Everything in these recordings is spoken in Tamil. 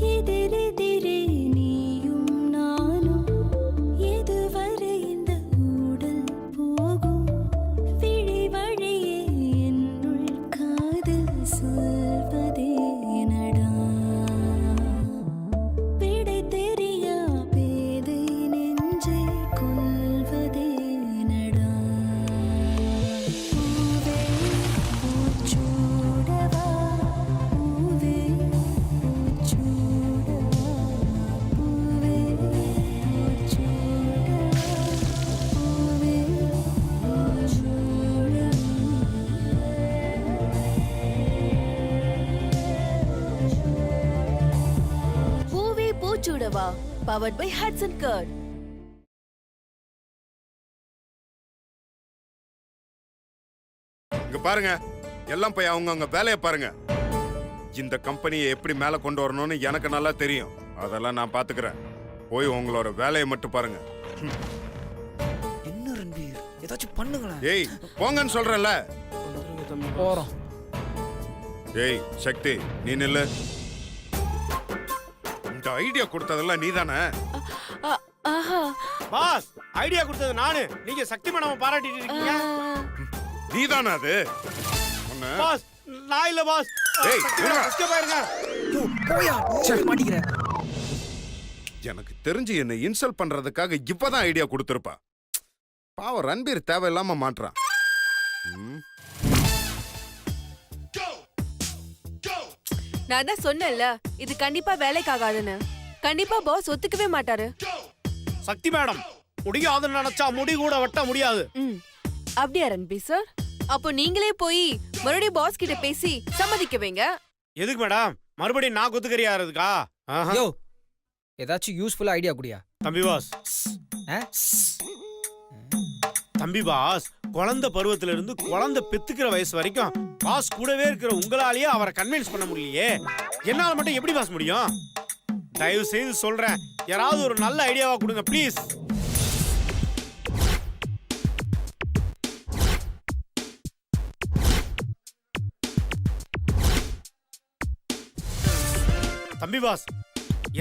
எதிரெதிரே நீயும் நானும் எதுவரை இந்த ஊடல் போகும் விழி வழியே என்னுள் காதல் சொல்வதே நடா விடை தெரியா பேதை நெஞ்சை கொள்வதே நடா பூவே பூச்சூடவா பூவே பூச்சூடவா பூவே பூச்சூடவா பூவே பூவே பூச்சூடவா powered by Hudson Curd. இங்க பாருங்க, எல்லாம் போய் அவங்க வேலையை பாருங்க. இந்த கம்பெனியை எப்படி மேல கொண்டு வரணும்னு எனக்கு நல்லா தெரியும். அதெல்லாம் நான் பாத்துக்கிறேன். போய் உங்களோட வேலையை மட்டும் பாருங்க. என்ன ரன்பீர், ஏதாச்சும் பண்ணுங்களேன். ஏய் போங்கன்னு சொல்றேன்ல. போறோம். ஏய் சக்தி, நீ நில்லு. இந்த ஐடியா கொடுத்ததெல்லாம் நீதானே? பாஸ், ஐடியா கொடுத்தது நானு. நீங்க சக்தி மேடம் பாராட்டிட்டு இருக்கீங்க. நீதானே அது? உன்னை- பாஸ், நான் இல்ல பாஸ். ஏய், சக்தி இருடா. மேடம் escape ஆயிருங்க. போயா மாட்டிக்கிறேன். எனக்கு தெரிஞ்சு என்ன இன்சல்ட் பண்றதுக்காக இப்பதான் ஐடியா கொடுத்திருப்பா. பாவம் ரன்பீர் தேவையில்லாம மாட்றான். நான் தான் சொன்னேன்ல, இது கண்டிப்பா வேலைக்காகாதுன்னு. கண்டிப்பா பாஸ் ஒத்துக்கவே மாட்டாரு. சக்தி மேடம், முடியாதுன்னு நினைச்சா முடி கூட வெட்ட முடியாது. அப்படியா ரன்பீர் சார்? அப்போ நீங்களே போய் மறுபடியும் பாஸ் கிட்ட பேசி சம்மதிக்க வைங்க. எதுக்கு மேடம் மறுபடியும் நான் குத்துக்கறியா இருக்கா? யோ, ஏதாச்சும் யூஸ்ஃபுல்லா ஐடியா குடியா. தம்பி பாஸ், தம்பி பாஸ், குழந்தை பருவத்துல இருந்து குழந்தை பெத்துக்கிற வயசு வரைக்கும் பாஸ் கூடவே இருக்கிற உங்களாலேயே அவரை கன்வின்ஸ் பண்ண முடியலையே. என்னால மட்டும் எப்படி பாஸ் முடியும்? தயவு செய்து சொல்றேன், யாராவது ஒரு நல்ல ஐடியாவா கொடுங்க ப்ளீஸ். தம்பி பாஸ்,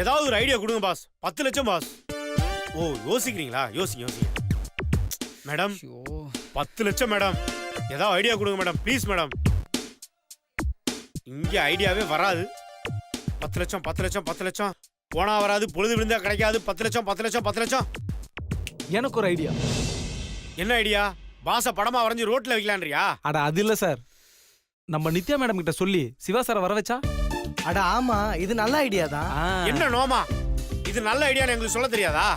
ஏதாவது ஒரு ஐடியா கொடுங்க பாஸ். 10 லட்சம் பாஸ். ஓ யோசிக்கிறீங்களா? யோசிங்க யோசிங்க மேடம். 10 லட்சம் மேடம், ஏதாவது ஐடியா கொடுங்க மேடம் ப்ளீஸ் மேடம். இங்க ஐடியாவே வராது. 10 லட்சம் 10 லட்சம் 10 லட்சம் போனா வராது, பொழுது விழுந்தா கிடைக்காது. 10 லட்சம் 10 லட்சம் 10 லட்சம். எனக்கு ஒரு ஐடியா. என்ன ஐடியா? பாச படமா வரைஞ்சு ரோட்ல வைக்கலான்றியா? அட அது இல்ல சார், நம்ம நித்யா மேடம் கிட்ட சொல்லி சிவா சாரை வர வச்சா. அட ஆமா, இது நல்ல ஐடியா தான். என்ன நோமா, இது நல்ல ஐடியான்னு எங்களுக்கு சொல்ல தெரியாதா?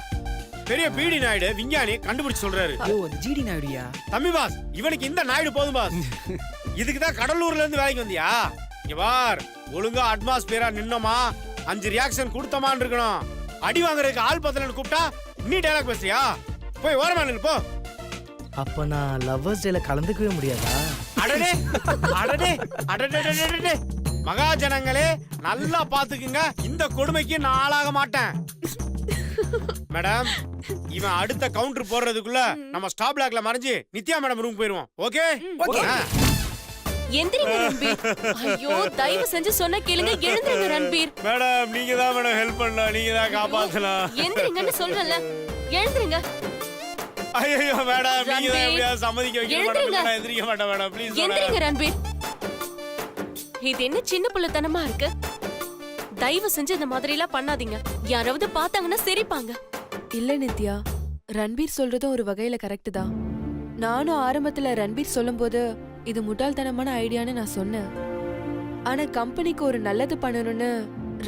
பெரிய பீடி நாயுடு விஞ்ஞானி கண்டுபிடிச்சு சொல்றாரு. ஐயோ, அது ஜிடி நாயுடியா? தம்பி பாஸ், இவனுக்கு இந்த நாயுடு போதும் பாஸ். இதுக்கு தான் கடலூர்ல இருந்து வேலைக்கு வந்தியா? இங்க பார், ஒழுங்கா அட்மாஸ்பியரா நின்னோமா, 5 ரியாக்ஷன் கொடுத்தமான்னு இருக்கணும். அடி வாங்குறதுக்கு ஆள் பத்தலன்னு கூப்பிட்டா நீ டயலாக் பேசுறியா? போய் ஓரமா நின்னு போ. அப்ப நான் லவ்வர்ஸ் டேல கலந்துக்கவே முடியாதா? அடடே அடடே அடடே, மகாஜனங்களே நல்லா பாத்துக்குங்க, இந்த கொடுமைக்கு நான் ஆளாக மாட்டேன். மேடம், இவன் அடுத்த கவுண்டர் போடுறதுக்குள்ள நம்ம ஸ்டாப் பிளாக்ல மறைஞ்சு நித்யா மேடம் ரூம் போயிருவோம். ஓகே? எந்திரிங்க ரன்பீர். ஐயோ, தயவு செஞ்சு சொன்ன கேளுங்க, எழுந்திருங்க ரன்பீர். மேடம், நீங்க தான் மேடம் ஹெல்ப் பண்ணலாம், நீங்க தான் காப்பாத்தலாம். எந்திரிங்கன்னு சொல்றேன்ல, எழுந்திருங்க. ஐயோ மேடம், நீங்க தான் ரன்பீர், எப்படியாவது சம்மதிக்க வைக்க எழுந்திருங்க. மாட்டேன். எந்திரிக்க மாட்டேன் மேடம், ப்ளீஸ் எந்திரிங்க ரன்பீர். இது என்ன சின்ன புள்ளத்தனமா இருக்கு? தயவு செஞ்சு இந்த மாதிரி எல்லாம் பண்ணாதீங்க. யாராவது பார்த்தாங்கன்னா சிரிப்பாங்க. இல்ல நித்யா, ரன்பீர் சொல்றதும் ஒரு வகையில கரெக்ட் தான். நானும் ஆரம்பத்துல ரன்பீர் சொல்லும்போது இது முட்டாள்தனமான ஐடியான்னு நான் சொன்னேன். ஆனா கம்பெனிக்கு ஒரு நல்லது பண்ணணும்னு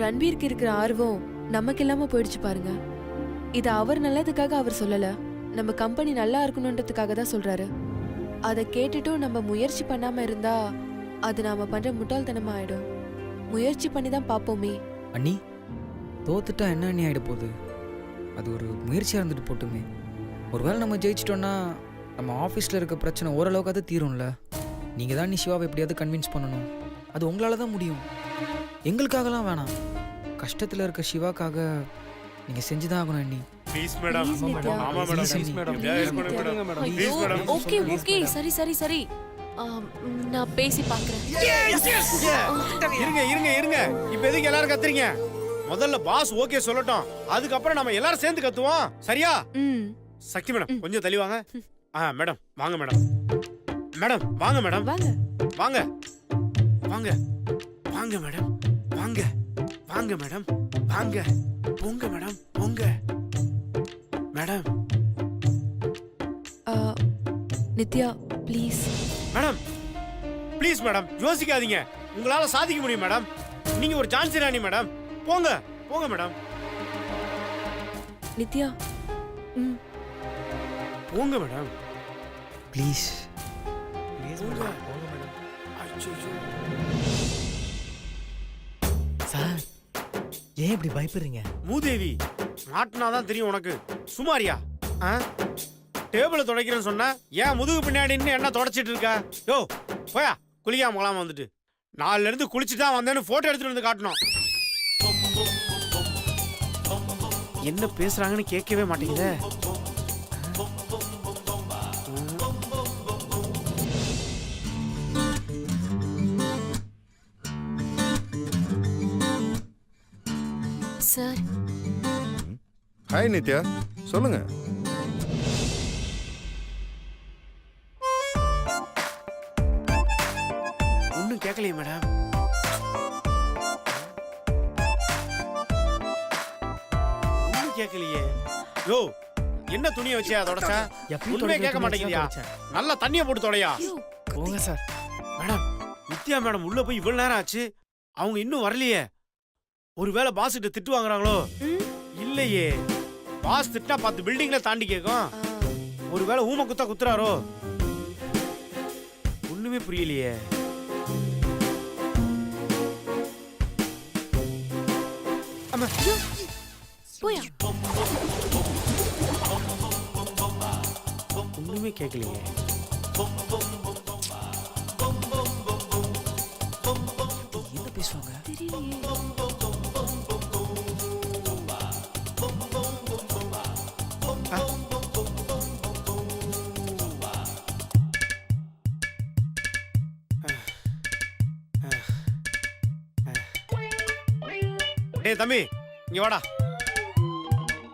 ரன்பீருக்கு இருக்கிற ஆர்வம் நமக்கு இல்லாம போயிடுச்சு பாருங்க. இது அவர் நல்லதுக்காக அவர் சொல்லல, நம்ம கம்பெனி நல்லா இருக்கணும்ன்றதுக்காக தான் சொல்றாரு. அதை கேட்டுட்டும் நம்ம முயற்சி பண்ணாம இருந்தா அது நாம பண்ற முட்டாள்தனமா ஆயிடும். முயற்சி பண்ணி தான் பாப்போமே. அண்ணி, தோத்துட்டா என்ன அண்ணி ஆயிட போகுது? அது ஒரு முயற்சியா இருந்துட்டு போட்டுமே. ஒருவேளை நம்ம ஜெயிச்சிட்டோம்னா நம்ம ஆஃபீஸில் இருக்க பிரச்சனை ஓரளவுக்கு அது தீரும்ல. நீங்கள் தான் நீ சிவாவை எப்படியாவது கன்வின்ஸ் பண்ணணும். அது உங்களால தான் முடியும். எங்களுக்காகலாம் வேணாம், கஷ்டத்தில் இருக்க சிவாக்காக நீங்கள் செஞ்சுதான் ஆகணும் அண்ணி. Please madam. Please, நித்யா. ஆமா மேடம், Please, மேடம். ஐயோ, ப்ளீஸ் மேடம். ஓகே ஓகே, சரி சரி சரி, நான் பேசி பார்க்கறேன். இருங்க இருங்க இருங்க, இப்போ எதுக்கு எல்லாரும் கத்துறீங்க? முதல்ல பாஸ் ஓகே சொல்லட்டும், அதுக்கப்புறம் நம்ம எல்லாரும் சேர்ந்து கத்துவோம். சரியா? ம் சக்தி மேடம் கொஞ்சம் தள்ளி வாங்க. மேடம் வாங்க மேடம். மேடம் வாங்க மேடம். வாங்க வாங்க வாங்க வாங்க மேடம். வாங்க வாங்க மேடம். வாங்க போங்க மேடம். போங்க madam. Nithya please. Madam please madam, யோசிக்காதீங்க. உங்களால சாதிக்க முடியும் மேடம். நீங்க ஒரு சான்ஸ் ராணி மேடம். போங்க போங்க மேடம். நித்யா ம் போங்க மேடம். ப்ளீஸ். போங்க. அச்சச்சோ. சார் ஏன் இப்படி பயப்படுறீங்க? மூதேவி, மாட்டினாதான் தெரியும் உனக்கு. சுமாரியா? டேபிள துடைக்கிறேன்னு சொன்ன, ஏன் முதுகு பின்னாடி நின்னு என்ன தொடச்சிட்டு இருக்க? யோ போயா, குளிக்காம போகலாம வந்துட்டு. நாலுல இருந்து குளிச்சுட்டு தான் வந்தேன்னு போட்டோ எடுத்துட்டு வந்து காட்டணும். என்ன பேசுறாங்கன்னு கேட்கவே மாட்டேங்குதே. சார், ஹாய் நித்யா, சொல்லுங்க. ஒன்னும் கேட்கலையே மேடம். ஒன்னும் கேட்கலையே. யோ என்ன துணியை வச்சியா தொடச்சா? எப்பயும் ஒண்ணுமே கேட்க துடைக்கிற மாட்டேங்குதியா? துணியை தான் நல்லா தண்ணிய போட்டு தொடையா. போங்க சார். மேடம், நித்யா மேடம் உள்ள போய் இவ்வளவு நேரம் ஆச்சு, அவங்க இன்னும் வரலையே. ஒருவேளை பாஸ் கிட்ட திட்டு வாங்குறாங்களோ? இல்லையே, பாஸ் திட்டா 10 பில்டிங்ல தாண்டி கேட்கும். ஒருவேளை ஊம குத்தா குத்துறாரோ? ஒண்ணுமே புரியலையே. அம்மா, போயா. ஒண்ணுமே கேட்கலையே. என்ன பேசுவாங்க? டேய் தம்பி, இங்க வாடா.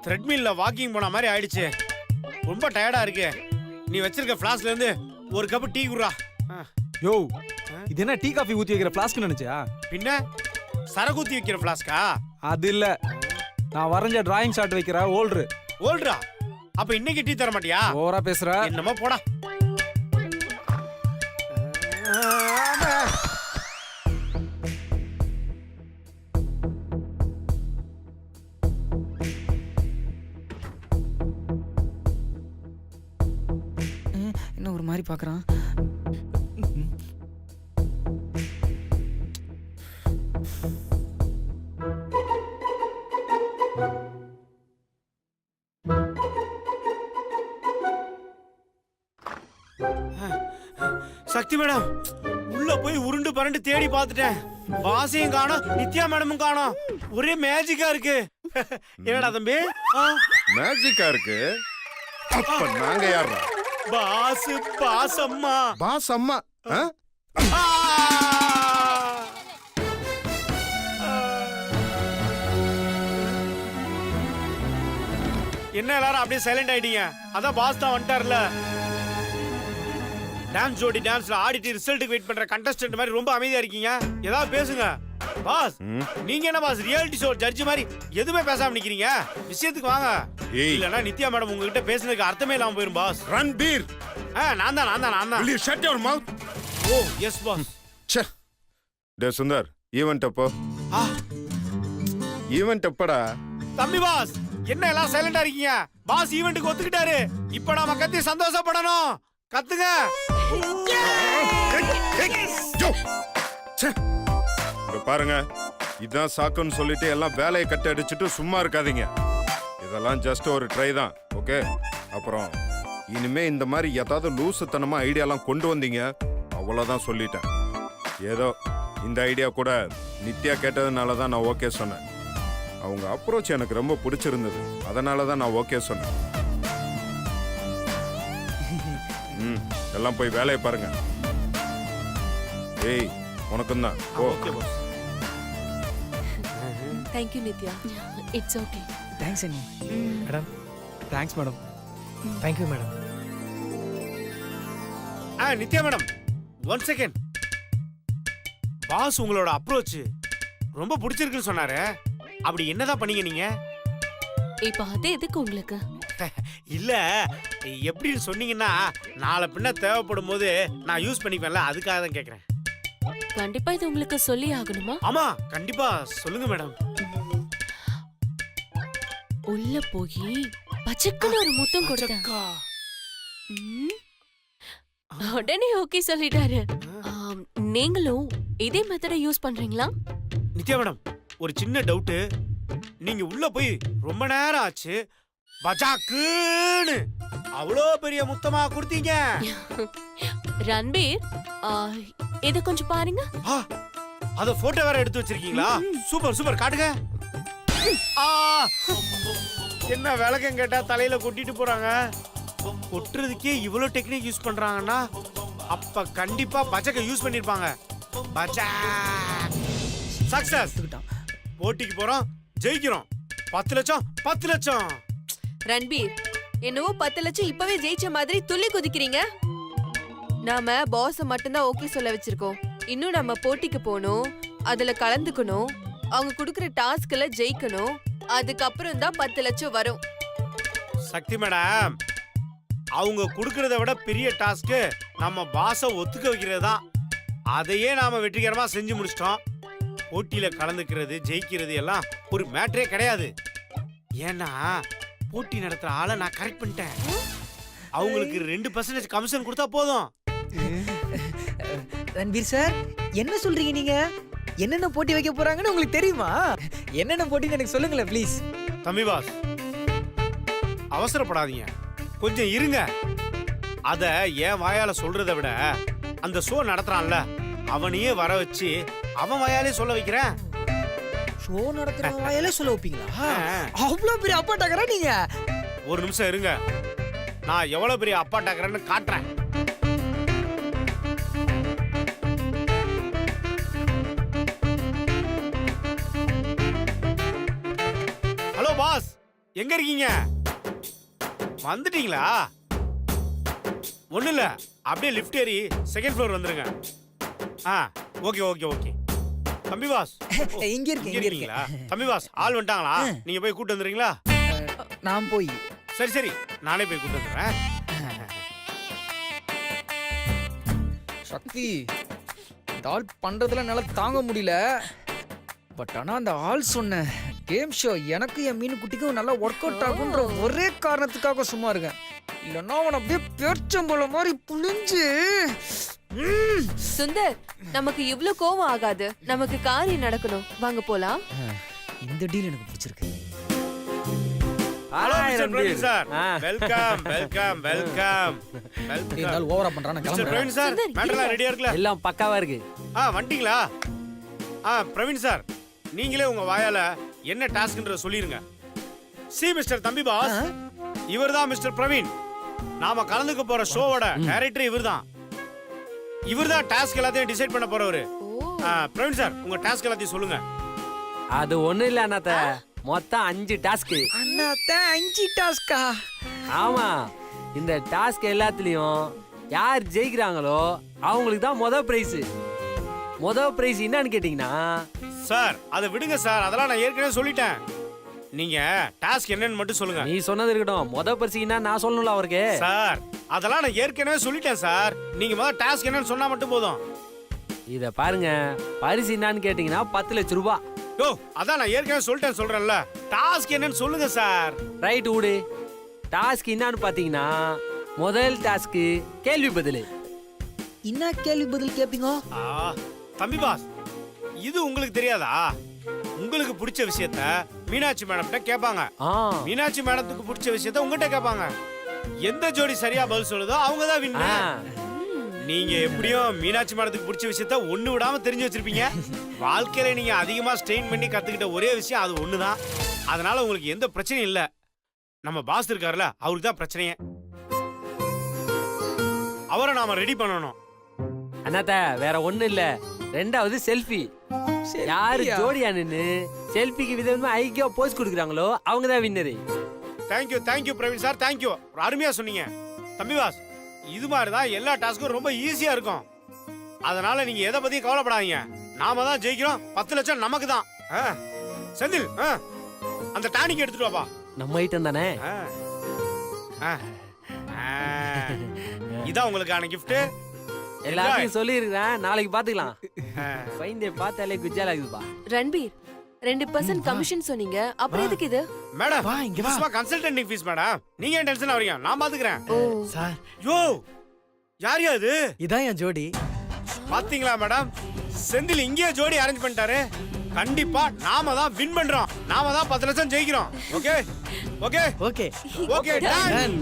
த்ரெட்மில்ல வாக்கிங் போன மாதிரி ஆயிடுச்சு. ரொம்ப டயர்டா இருக்கு. நீ வச்சிருக்க ஃபிளாஸ்க்ல இருந்து ஒரு கப் டீ குடுறா. யோ, இது என்ன டீ காஃபி ஊத்தி வைக்கிற ஃப்ளாஸ்க் நினைச்சியா? பின்ன சரகூத்தி வைக்கிற ஃபிளாஸ்கா? அது இல்ல, நான் வரைஞ்ச டிராயிங் ஷாட் வைக்கிற ஓல்டர். ஓல்ட்ரா? அப்ப இன்னைக்கு டீ தர மாட்டியா? ஓவரா பேசுற. என்னமோ போடா. என்ன ஒரு மாதிரி பார்க்கறான்? சக்தி மேடம், உள்ள போய் உருண்டு பரண்டு தேடி பார்த்துட்டேன். பாசையும் காணோம், நித்யா மேடமும் காணோம். ஒரே மேஜிக்கா இருக்கு. என்னடா தம்பி? மேஜிக்கா இருக்கு. அப்ப நாங்க யாரா? பாஸ், பாஸ் அம்மா. பாஸ் அம்மா. ஆ? ஆ! என்ன எல்லாரும் அப்படியே சைலண்ட் ஆயிட்டீங்க? அதான் பாஸ் தான் வந்துட்டார்ல. டான்ஸ் ஜோடி டான்ஸ்ல ஆடிட்டு ரிசல்ட்டுக்கு வெயிட் பண்ற கண்டஸ்டன்ட் மாதிரி ரொம்ப அமைதியா இருக்கீங்க. ஏதாவது பேசுங்க. பாஸ், நீங்க என்ன பாஸ் ரியாலிட்டி ஷோ ஜட்ஜ் மாதிரி எதுவுமே பேசாம நிக்கிறீங்க? விஷயத்துக்கு வாங்க. ஏய். இல்லனா நித்யா மேடம் உங்ககிட்ட பேசுனதுக்கு அர்த்தமே இல்லாம போயிரும் பாஸ். ரன்பீர், நான் தான். will you shut your mouth? Oh yes boss. ச்சே. டேய் சுந்தர், ஈவென்ட் அப்போ? ஆ, ஈவென்ட் எப்படா? தம்பி பாஸ், என்ன எல்லாம் சைலண்டா இருக்கீங்க? பாஸ் ஈவென்ட்க்கு ஒத்துக்கிட்டாரு. இப்ப நாம கத்தி சந்தோஷப்படணும். கத்துங்க. ச்சே. இங்க பாருங்க, இதான் சாக்குன்னு சொல்லிட்டு எல்லாம் வேலையை கட்டி அடிச்சுட்டு சும்மா இருக்காதீங்க. இதெல்லாம் ஜஸ்ட் ஒரு ட்ரை தான், ஓகே? அப்புறம் இனிமே இந்த மாதிரி ஏதாவது லூசுத்தனமா ஐடியாலாம் கொண்டு வந்தீங்க, அவ்வளோதான் சொல்லிட்டேன். ஏதோ இந்த ஐடியா கூட நித்யா கேட்டதுனால தான் நான் ஓகே சொன்னேன். அவங்க அப்ரோச் எனக்கு ரொம்ப பிடிச்சிருந்தது, அதனால தான் நான் ஓகே சொன்னேன். எல்லாம் போய் வேலையை பாருங்க. ஏய், உனக்கும் தான். Oh okay boss. Thank you Nithya. It's okay. Thanks அண்ணி. Madam thanks madam. Thank you madam. Nithya madam, 1 second. Boss உங்களோட அப்ரோச் ரொம்ப பிடிச்சிருக்குன்னு சொன்னாரு. அப்படி என்னதான் பண்ணீங்க நீங்க? இப்ப அது எதுக்கு உங்களுக்கு? இல்ல, எப்படின்னு சொன்னீங்கன்னா நாளை பின்ன தேவைப்படும் போது நான் யூஸ் பண்ணிப்பேன்ல, அதுக்காக தான் கேக்குறேன். கண்டிப்பா இது உங்களுக்கு சொல்லி ஆகணுமா? ஆமா, கண்டிப்பா சொல்லுங்க மேடம். உள்ள போய் பச்சக்குன்னு ஒரு முத்தம் கொடுத்தேன். ம். உடனே ஓகே சொல்லிட்டாரு. நீங்களும் இதே மெத்தட யூஸ் பண்றீங்களா? நித்யா மேடம், ஒரு சின்ன டவுட். நீங்க உள்ள போய் ரொம்ப நேரம் ஆச்சு, பஜாக்குன்னு அவ்வளோ பெரிய முத்தமா கொடுத்தீங்க. ரன்பீர், இத கொஞ்சம் பாருங்க. அத போட்டோ வேற எடுத்து வச்சிருக்கீங்களா? சூப்பர் சூப்பர், காட்டுங்க. ஆ, என்ன விளக்கம் கேட்டா தலையில கொட்டிட்டு போறாங்க. கொட்டுறதுக்கே இவ்வளவு டெக்னிக் யூஸ் பண்றாங்கன்னா அப்ப கண்டிப்பா பஜாக்க யூஸ் பண்ணிருப்பாங்க. பஜாக் சக்சஸ். போட்டிக்கு போறோம், ஜெயிக்கிறோம். 10 லட்சம் 10 லட்சம். ரன்பீர், என்னவோ 10 லட்சம் இப்பவே ஜெயிச்ச மாதிரி துள்ளி குதிக்கிறீங்க. நாம பாஸ மட்டும்தான் ஓகே சொல்ல வச்சிருக்கோம். இன்னும் நம்ம போட்டிக்கு போகணும், அதுல கலந்துக்கணும், அவங்க கொடுக்குற டாஸ்க்ல ஜெயிக்கணும். அதுக்கப்புறம் தான் 10 லட்சம் வரும். சக்தி மேடம், அவங்க கொடுக்கறத விட பெரிய டாஸ்க் நம்ம பாஸ ஒத்துக்க வைக்கிறது தான். அதையே நாம வெற்றிகரமா செஞ்சு முடிச்சிட்டோம். போட்டியில கலந்துக்கிறது, ஜெயிக்கிறது எல்லாம் ஒரு மேட்டரே கிடையாது. ஏன்னா போட்டி நடத்துற ஆளை நான் கரெக்ட் பண்ணிட்டேன். அவங்களுக்கு 2% கமிஷன் கொடுத்தா போதும். ரன்பீர் சார், என்ன சொல்றீங்க நீங்க? என்னென்ன போட்டி வைக்க போறாங்கன்னு உங்களுக்கு தெரியுமா? என்னென்ன போட்டின்னு எனக்கு சொல்லுங்களேன் ப்ளீஸ். தம்பி பாஸ், அவசரப்படாதீங்க, கொஞ்சம் இருங்க. அத என் வாயால சொல்றதை விட அந்த ஷோ நடத்துறான்ல அவனையே வர வச்சு அவன் வாயாலே சொல்ல வைக்கிறேன். ஷோ நடத்துற வாயாலே சொல்ல வைப்பீங்களா? அவ்வளோ பெரிய அப்பாட்டாக்கறா நீங்க? ஒரு நிமிஷம் இருங்க, நான் எவ்வளவு பெரிய அப்பாட்டாக்குறேன்னு காட்டுறேன். ஹலோ பாஸ், எங்க இருக்கீங்க? வந்துட்டீங்களா? ஒண்ணு இல்ல, அப்படியே லிஃப்ட் ஏறி 2nd ஃப்ளோர் வந்துருங்க. Okay okay okay. தம்பி பாஸ், இங்க இருக்கீங்களா? தம்பி பாஸ், ஆள் வந்துட்டாங்களா? நீங்க போய் கூட்டு வந்துறீங்களா? நான் போய். சரி சரி, நானே போய் கூட்டு வந்துடுறேன். சக்தி, இந்த ஆள் பண்றதுல என்னால தாங்க முடியல. பட் ஆனா அந்த ஆள் சொன்ன கேம் ஷோ எனக்கு என் மீன் குட்டிக்கும் நல்லா ஒர்க் அவுட் ஆகுன்ற ஒரே காரணத்துக்காக சும்மா இருக்கேன். இல்லைன்னா அவன் அப்படியே பேச்சம்பழம் மாதிரி புளிஞ்சு. சுந்தர், நமக்கு இவ்ளோ கோவம் ஆகாது. நமக்கு காரியம் நடக்கணும். வாங்க போலாம். இந்த டீல் எனக்கு பிடிச்சிருக்கு. Hello mister Praveen sir, welcome welcome welcome இந்த வெல்கம். ஆள் ஓவரா பண்றானே, மிஸ்டர் கிளம்புறேன். பிரவீன் சார், சுந்தர், மேட்டர்லாம் ரெடியா இருக்குல்ல? எல்லாம் பக்காவா இருக்கு. வந்துட்டீங்களா? பிரவீன் சார், நீங்களே உங்க வாயால என்ன டாஸ்க்ன்றத சொல்லிருங்க. சி மிஸ்டர் தம்பி பாஸ், இவர்தான் மிஸ்டர் பிரவீன். நாம கலந்துக்க போற ஷோவோட டைரக்டர் இவர்தான். இவர்தான் டாஸ்க் எல்லாத்தையும் டிசைட் பண்ண போறவரு. பிரவீன் சார், உங்க டாஸ்க் எல்லாத்தையும் சொல்லுங்க. அது ஒண்ணு இல்ல அண்ணாத்த, மொத்தம் 5 டாஸ்க். அண்ணாத்த 5 டாஸ்கா? ஆமா, இந்த டாஸ்க் எல்லாத்துலயும் யார் ஜெயிக்கிறாங்களோ அவங்களுக்கு தான் மொதல் பிரைஸ். மொதல் பிரைஸ் என்னன்னு கேட்டீங்கன்னா, சார் அதை விடுங்க சார், அதெல்லாம் நான் ஏற்கனவே சொல்லிட்டேன். நீங்க டாஸ்க் என்னன்னு மட்டும் சொல்லுங்க. நீ சொன்னது இருக்கட்டும், மொதல் பிரைஸ் என்ன நான் சொல்லணும்ல அவருக்கு. சார் அதெல்லாம் நான் ஏற்கனவே சொல்லிட்டேன் சார். நீங்க முதல்ல டாஸ்க் என்னன்னு சொன்னா மட்டும் போதும். இத பாருங்க, பரிசு என்னன்னு கேட்டீங்கன்னா 10 லட்சம் ரூபாய். ஓ, அதான் நான் ஏற்கனவே சொல்றேன்ல. டாஸ்க் என்னன்னு சொல்லுங்க சார். ரைட் விடு. டாஸ்க் என்னன்னு பாத்தீங்கன்னா, முதல் டாஸ்க் கேள்வி பதில். என்ன கேள்வி பதில் கேப்பீங்க? தம்பி பாஸ், இது உங்களுக்கு தெரியாதா? உங்களுக்கு பிடிச்ச விஷயத்த மீனாட்சி மேடம் கேட்பாங்க. மீனாட்சி மேடத்துக்கு பிடிச்ச விஷயத்த உங்ககிட்ட கேட்பாங்க. எந்த ஜோடி சரியா பதில் சொல்லுதோ அவங்க தான் வின். நீங்க எப்படியும் மீனாட்சி மேடத்துக்கு பிடிச்ச விஷயத்த ஒண்ணு விடாம தெரிஞ்சு வச்சிருப்பீங்க. வாழ்க்கையில நீங்க அதிகமா ஸ்ட்ரெயின் பண்ணி கத்துக்கிட்ட ஒரே விஷயம் அது ஒண்ணுதான். அதனால உங்களுக்கு எந்த பிரச்சனையும் இல்ல. நம்ம பாஸ் இருக்காருல, அவருக்கு தான் பிரச்சனையே. அவரை நாம ரெடி பண்ணணும். அண்ணாத்த வேற ஒண்ணு இல்ல, ரெண்டாவது செல்ஃபி. யாரு ஜோடியா நின்னு செல்ஃபிக்கு விதமா ஐக்கியோ போஸ்ட் கொடுக்குறாங்களோ அவங்க தான் winner. Thank you Praveen sir, thank you. ஒரு அருமையா சொன்னீங்க. தம்பி பாஸ், இது மாதிரி தான் எல்லா டாஸ்க்கும் ரொம்ப ஈஸியா இருக்கும். அதனால நீங்க எதை பத்தியும் கவலைப்படாதீங்க. நாம தான் ஜெயிக்கிறோம். 10 லட்சம் நமக்கு தான். செந்தில், அந்த டானிக் எடுத்துட்டு வாப்பா. நம்ம ஐட்டம் தானே. இதான் உங்களுக்கான gift. எல்லாத்தையும் சொல்லிருக்கேன், நாளைக்கு பாத்துக்கலாம். ஃபைன் டே பார்த்தாலே குஜாலா இருக்குப்பா. ரன்பீர் 2% கமிஷன் சொன்னீங்க, அப்புறம் எதுக்கு இது? மேடம், வா, இங்க வா. கன்சல்டன்டிங் ஃபீஸ் மேடம். நீங்க ஏன் டென்ஷன் ஆவறீங்க? நான் பாத்துக்கிறேன். ஓ சார், யோ, யார் இது? இதான் என் ஜோடி. பாத்தீங்களா மேடம், செந்தில் இங்கேயே ஜோடி அரேஞ்ச் பண்ணிட்டாரு. கண்டிப்பா நாம தான் வின் பண்றோம். நாம தான் 10 லட்சம் ஜெயிக்கிறோம். Okay okay okay okay done.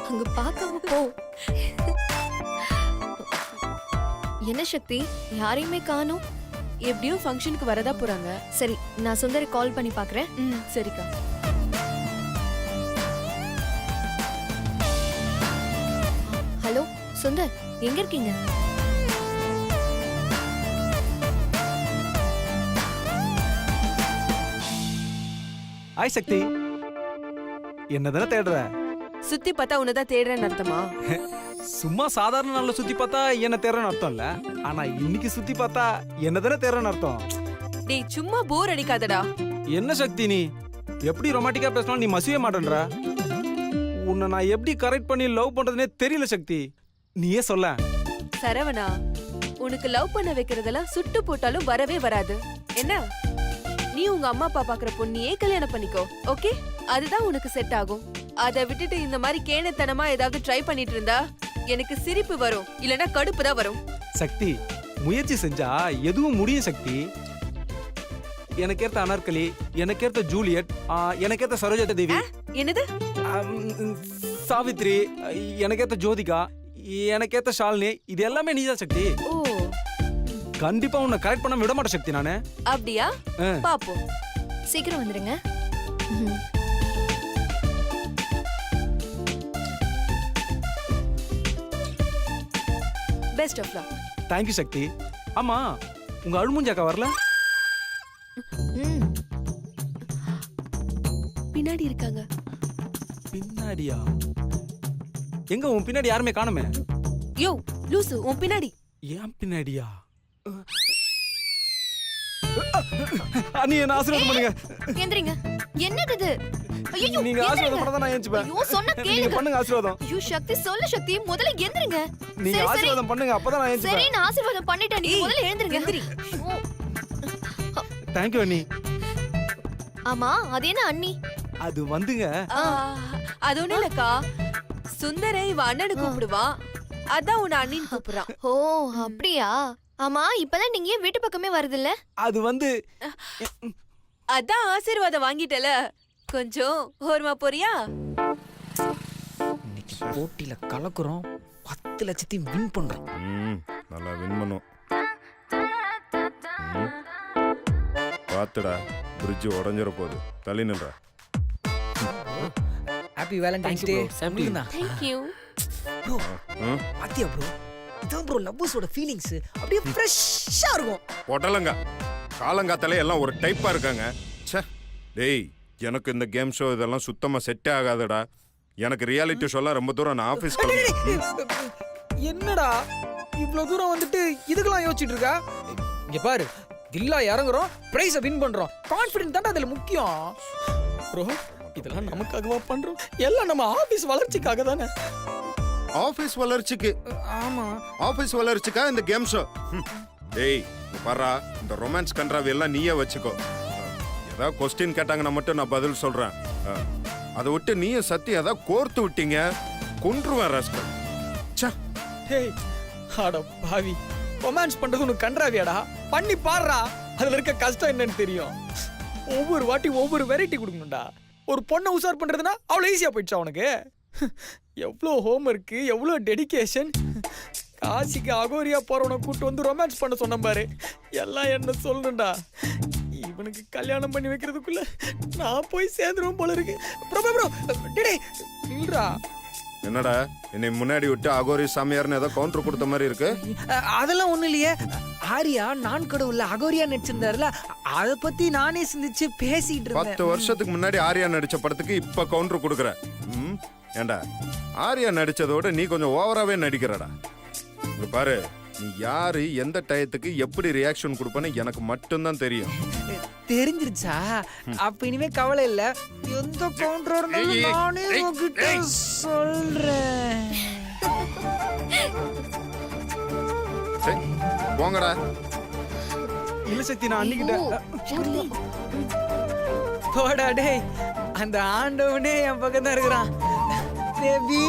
அங்க பார்க்காம போ. என்ன சக்தி, யாரையுமே காணோம். எப்படியும் ஃபங்க்ஷனுக்கு வரதா போறாங்க. சரி, நான் சுந்தரி கால் பண்ணி பார்க்கறேன். சரிக்கா. ஹலோ சுந்தர், எங்க இருக்கீங்க? ஆய் சக்தி, என்னதானே தேடுற? சுத்தி பார்த்தா உன்னதான் தேடுறேன்னு அர்த்தமா? சும்மா சாதாரண நாள்ல சுத்தி பார்த்தா என்ன தேடுறேன்னு அர்த்தம் இல்ல. ஆனா இன்னைக்கு சுத்தி பார்த்தா என்னதானே தேடுறேன்னு அர்த்தம். டேய் சும்மா போர் அடிக்காதடா. என்ன சக்தி நீ எப்படி ரொமான்டிக்கா பேசினாலும் நீ மசிவே மாட்டேன்ற. உன்னை நான் எப்படி கரெக்ட் பண்ணி லவ் பண்றதுனே தெரியல சக்தி. நீயே சொல்ல. சரவணா, உனக்கு லவ் பண்ண வைக்கிறதெல்லாம் சுட்டு போட்டாலும் வரவே வராது. என்ன, நீ உங்க அம்மா அப்பா பாக்குற பொண்ணியே கல்யாணம் பண்ணிக்கோ. ஓகே, அதுதான் உனக்கு செட் ஆகும். அதை விட்டுட்டு இந்த மாதிரி கேணத்தனமா ஏதாவது ட்ரை பண்ணிட்டு இருந்தா எனக்கு சிரிப்பு வரும், இல்லனா கடுப்பு தான் வரும். சக்தி, முயற்சி செஞ்சா எதுவும் முடியும் சக்தி. எனக்கேத்த அனார்கலி, எனக்கேத்த ஜூலியட், எனக்கேத்த சரோஜா தேவி, என்னது சாவித்ரி, எனக்கேத்த ஜோதிகா, எனக்கேத்த ஷாலினி, இது எல்லாமே நீதான் சக்தி. ஓ கண்டிப்பா உன்னை கரெக்ட் பண்ண விட மாட்டேன் சக்தி நானு. அப்படியா? பாப்போம். சீக்கிரம் வந்துருங்க. Best of luck. Thank you Sakthi. ஆமா, உங்க அழுமூஞ்சாக்கா வரல? பின்னாடி இருக்காங்க. பின்னாடியா? எங்க உன் பின்னாடி யாருமே காணுமே. யோ லூசு, உன் பின்னாடி. ஏன் பின்னாடியா? நீ என்ன ஆசீர்வாதம் பண்ணுங்க. எந்திரிங்க. என்னது இது? ஐயோ, நீங்க ஆசீர்வாதம் பண்ணா நான் ஏஞ்சுப்பேன். ஐயோ, சொன்ன நீங்க கேளுங்க. பண்ணுங்க ஆசீர்வாதம். ஐயோ சக்தி, சொல்லு சக்தி, முதல்ல எந்திரிங்க. நீங்க சரி, ஆசீர்வாதம் பண்ணுங்க, அப்பதான் நான் சரி, ஏஞ்சுப்பேன். நான் ஆசீர்வாதம் பண்ணிட்டேன். நீ முதல்ல எழுந்திருங்க. எந்திரி. தேங்க்யூ அண்ணி. ஆமா, அது என்ன அண்ணி? அது வந்துங்க. அது ஒண்ணு இல்லக்கா, சுந்தரை இவ அண்ணனு கூப்பிடுவான், அதான் உன்னை அண்ணின்னு கூப்பிடுறான். ஓ அப்படியா? ஆமா, இப்பதான் நீங்க ஏன் வீட்டு பக்கமே வருது இல்ல? அது வந்து அதான் ஆசீர்வாதம் வாங்கிட்டல, கொஞ்சம் ஓரமா போறியா? இன்னைக்கு போட்டியில கலக்குறோம், 10 லட்சத்தையும் வின் பண்றோம். நல்லா வின் பண்ணும். பாத்துடா, பிரிட்ஜ் உடஞ்சிட போகுது. தள்ளி நில்ற. Happy valentine's Thank day. you bro. Same to you. Thank you. Bro, பாத்தியா ப்ரோ, இதான் ப்ரோ லவ்வர்ஸோட ஃபீலிங்ஸ். அப்படியே ஃப்ரெஷ்ஷா இருக்கும். பொட்டலங்க காலங்காத்தாலே எல்லாம் ஒரு டைப்பா இருக்காங்க. ச்சே, டேய், எனக்கு இந்த கேம் ஷோ இதெல்லாம் சுத்தமா செட்டே ஆகாதுடா. எனக்கு ரியாலிட்டி ஷோலாம் ரொம்ப தூரம். நான் ஆஃபீஸ் என்னடா இவ்ளோ தூரம் வந்துட்டு இதுக்கெல்லாம் யோசிச்சுட்டு இருக்கா? இங்க பாரு, வில்லா இறங்குறோம், பிரைஸை வின் பண்றோம். கான்ஃபிடன்ஸ் தான் அதுல முக்கியம். ப்ரோ, இதெல்லாம் நமக்காகவா பண்றோம்? எல்லாம் நம்ம ஆபீஸ் வளர்ச்சிக்காக தானே. ஆஃபீஸ் வளர்ச்சிக்கு? ஆமா, ஆஃபீஸ் வளர்ச்சிக்கா இந்த கேம் ஷோ? டேய் பாரா, இந்த ரொமான்ஸ் கண்ட்ராவி எல்லாம் நீயே வச்சுக்கோ. ஏதாவது கொஸ்டின் கேட்டாங்கன்னா மட்டும் நான் பதில் சொல்றேன். அதை விட்டு நீயும் சத்தி ஏதாவது கோர்த்து விட்டீங்க, கொன்றுவேன் ராஸ்கல். ச்சே. ஹேய், அட பாவி, ரொமான்ஸ் பண்றது உனக்கு கன்றாவியாடா? பண்ணி பாடுறா, அதுல இருக்க கஷ்டம் என்னன்னு தெரியும். ஒவ்வொரு வாட்டி ஒவ்வொரு வெரைட்டி கொடுக்கணும்டா. ஒரு பொண்ணை உசார் பண்றதுன்னா அவ்வளோ ஈஸியா போயிடுச்சா உனக்கு? எவ்வளோ ஹோம் ஒர்க்கு, எவ்வளோ டெடிகேஷன். காசிக்கு அகோரியா போறவனை கூட்டு வந்து ரொமான்ஸ் பண்ண சொன்ன பாரு. எல்லாம் என்ன சொல்லணும்டா. இவனுக்கு கல்யாணம் பண்ணி வைக்கிறதுக்குள்ள நான் போய் சேர்ந்துருவோம் போல இருக்கு. ப்ரோ ப்ரோ டேய் இல்லடா. என்னடா என்னை முன்னாடி விட்டு அகோரி சாமியார்னு ஏதோ கவுண்டர் கொடுத்த மாதிரி இருக்கு. அதெல்லாம் ஒண்ணும் இல்லையே. ஆரியா நான் கடவுள்ல அகோரியா நடிச்சிருந்தாருல, அதை பத்தி நானே சிந்திச்சு பேசிட்டு 10 வருஷத்துக்கு முன்னாடி ஆர்யா நடிச்ச படத்துக்கு இப்ப கவுண்டர் கொடுக்குற. ஏண்டா ஆர்யா நடிச்சதோட நீ கொஞ்சம் ஓவராவே நடிக்கிறடா. இங்க பாரு, நீ யாரு எந்த டயத்துக்கு எப்படி ரியாக்ஷன் கொடுப்பேன்னு எனக்கு மட்டும்தான் தெரியும். தெரிஞ்சிருச்சா? அப்ப இனிமே கவலை இல்ல. எந்த கவுண்டரா இருந்தாலும் நானே உன்கிட்ட சொல்றேன். சரி, போங்கடா. இல்ல சக்தி, நான் அன்னிக்கிட்டேன். போடா டேய், அந்த ஆண்டவனே என் பக்கம் தான் இருக்கிறான். பேபி